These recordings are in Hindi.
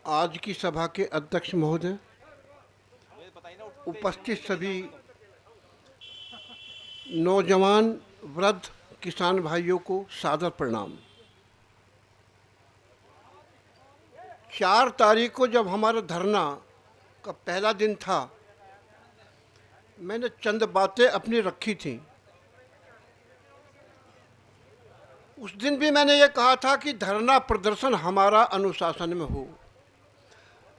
आज की सभा के अध्यक्ष महोदय, उपस्थित सभी नौजवान, वृद्ध, किसान भाइयों को सादर प्रणाम। 4 तारीख को जब हमारा धरना का पहला दिन था, मैंने चंद बातें अपनी रखी थी। उस दिन भी मैंने ये कहा था कि धरना प्रदर्शन हमारा अनुशासन में हो।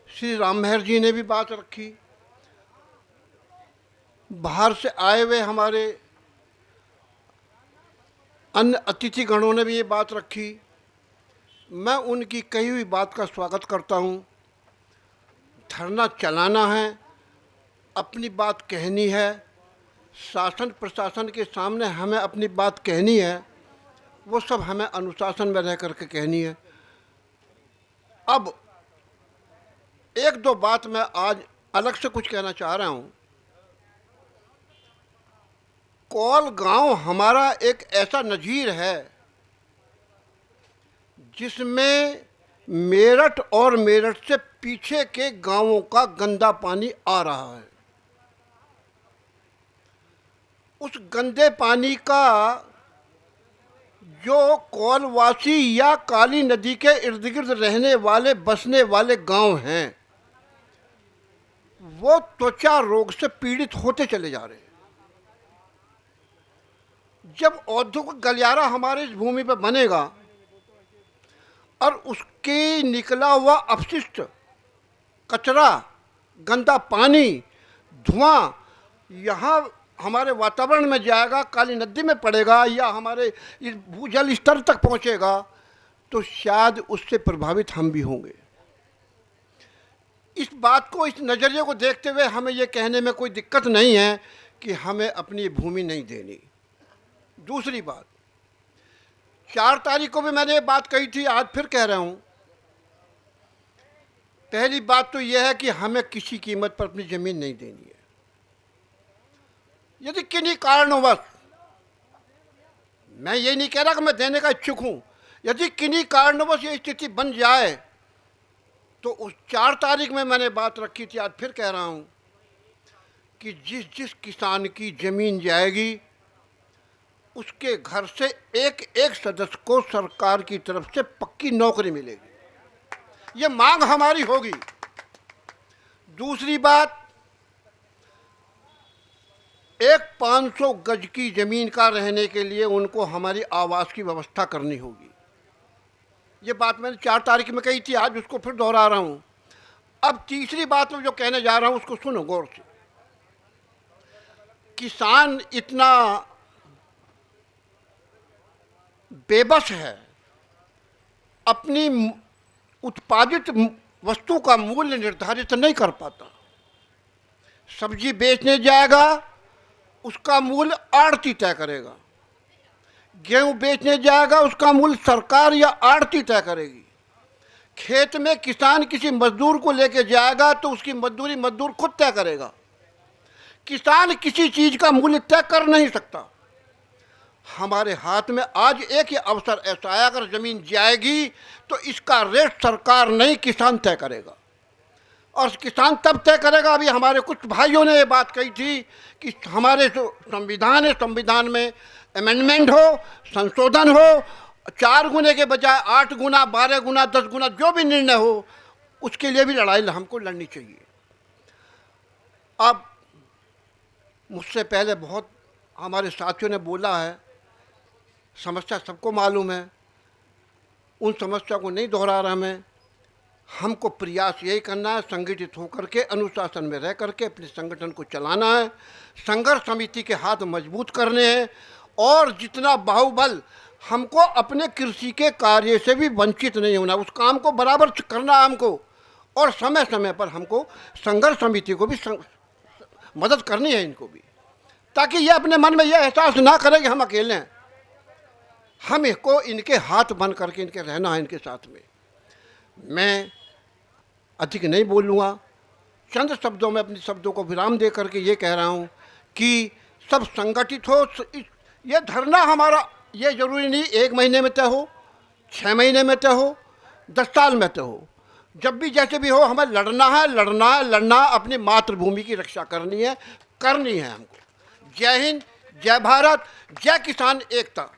श्री राम मेहर जी ने भी बात रखी, बाहर से आए हुए हमारे अन्य अतिथिगणों ने भी ये बात रखी। मैं उनकी कही हुई बात का स्वागत करता हूँ। धरना चलाना है, अपनी बात कहनी है, शासन प्रशासन के सामने हमें अपनी बात कहनी है, वो सब हमें अनुशासन में रह करके कहनी है। अब एक दो बात मैं आज अलग से कुछ कहना चाह रहा हूँ। कौल गांव हमारा एक ऐसा नज़ीर है जिसमें मेरठ और मेरठ से पीछे के गांवों का गंदा पानी आ रहा है। उस गंदे पानी का जो कौलवासी या काली नदी के इर्द गिर्द रहने वाले बसने वाले गांव हैं, वो त्वचा रोग से पीड़ित होते चले जा रहे हैं। जब औद्योगिक गलियारा हमारे इस भूमि पर बनेगा और उसके निकला हुआ अपशिष्ट कचरा, गंदा पानी, धुआं यहाँ हमारे वातावरण में जाएगा, काली नदी में पड़ेगा या हमारे इस भूजल स्तर तक पहुँचेगा, तो शायद उससे प्रभावित हम भी होंगे। इस बात को, इस नज़रिए को देखते हुए हमें ये कहने में कोई दिक्कत नहीं है कि हमें अपनी भूमि नहीं देनी। दूसरी बात, 4 तारीख को भी मैंने ये बात कही थी, आज फिर कह रहा हूँ। पहली बात तो यह है कि हमें किसी कीमत पर अपनी ज़मीन नहीं देनी है। यदि किन्हीं कारणवश, मैं ये नहीं कह रहा कि मैं देने का इच्छुक हूँ, यदि किन्हीं कारणवश ये स्थिति बन जाए तो उस 4 तारीख में मैंने बात रखी थी, आज फिर कह रहा हूँ कि जिस जिस किसान की ज़मीन जाएगी उसके घर से एक एक सदस्य को सरकार की तरफ से पक्की नौकरी मिलेगी। ये मांग हमारी होगी। दूसरी बात, एक 500 गज की ज़मीन का रहने के लिए उनको हमारी आवास की व्यवस्था करनी होगी। ये बात मैंने 4 तारीख में कही थी, आज उसको फिर दोहरा रहा हूँ। अब तीसरी बात में जो कहने जा रहा हूँ उसको सुनो गौर से। किसान इतना बेबस है, अपनी उत्पादित वस्तु का मूल्य निर्धारित नहीं कर पाता। सब्जी बेचने जाएगा, उसका मूल्य आढ़ती तय करेगा। गेहूं बेचने जाएगा, उसका मूल्य सरकार या आढ़ती तय करेगी। खेत में किसान किसी मजदूर को लेके जाएगा तो उसकी मजदूरी मजदूर खुद तय करेगा। किसान किसी चीज़ का मूल्य तय कर नहीं सकता। हमारे हाथ में आज एक ही अवसर ऐसा है, अगर ज़मीन जाएगी तो इसका रेट सरकार नहीं, किसान तय करेगा। और किसान तब तय करेगा। अभी हमारे कुछ भाइयों ने ये बात कही थी कि हमारे जो संविधान है, संविधान में अमेंडमेंट हो, संशोधन हो, 4 गुने के बजाय 8 गुना, 12 गुना, 10 गुना, जो भी निर्णय हो, उसके लिए भी लड़ाई हमको लड़नी चाहिए। अब मुझसे पहले बहुत हमारे साथियों ने बोला है, समस्या सबको मालूम है, उन समस्या को नहीं दोहरा रहा मैं। हमको प्रयास यही करना है, संगठित होकर के, अनुशासन में रह करके अपने संगठन को चलाना है, संघर्ष समिति के हाथ मजबूत करने हैं और जितना बाहुबल हमको अपने कृषि के कार्य से भी वंचित नहीं होना, उस काम को बराबर करना हमको। और समय समय पर हमको संघर्ष समिति को भी मदद करनी है, इनको भी, ताकि ये अपने मन में यह एहसास ना करें कि हम अकेले हैं। हमको इनके हाथ बन करके इनके रहना है, इनके साथ में। मैं अधिक नहीं बोलूँगा, चंद शब्दों में अपने शब्दों को विराम दे करके ये कह रहा हूँ कि सब संगठित हो। ये धरना हमारा, ये जरूरी नहीं 1 महीने में तय हो, 6 महीने में तय हो, 10 साल में तय हो। जब भी जैसे भी हो हमें लड़ना है, लड़ना है, लड़ना, अपनी मातृभूमि की रक्षा करनी है हमको। जय हिंद, जय भारत, जय किसान एकता।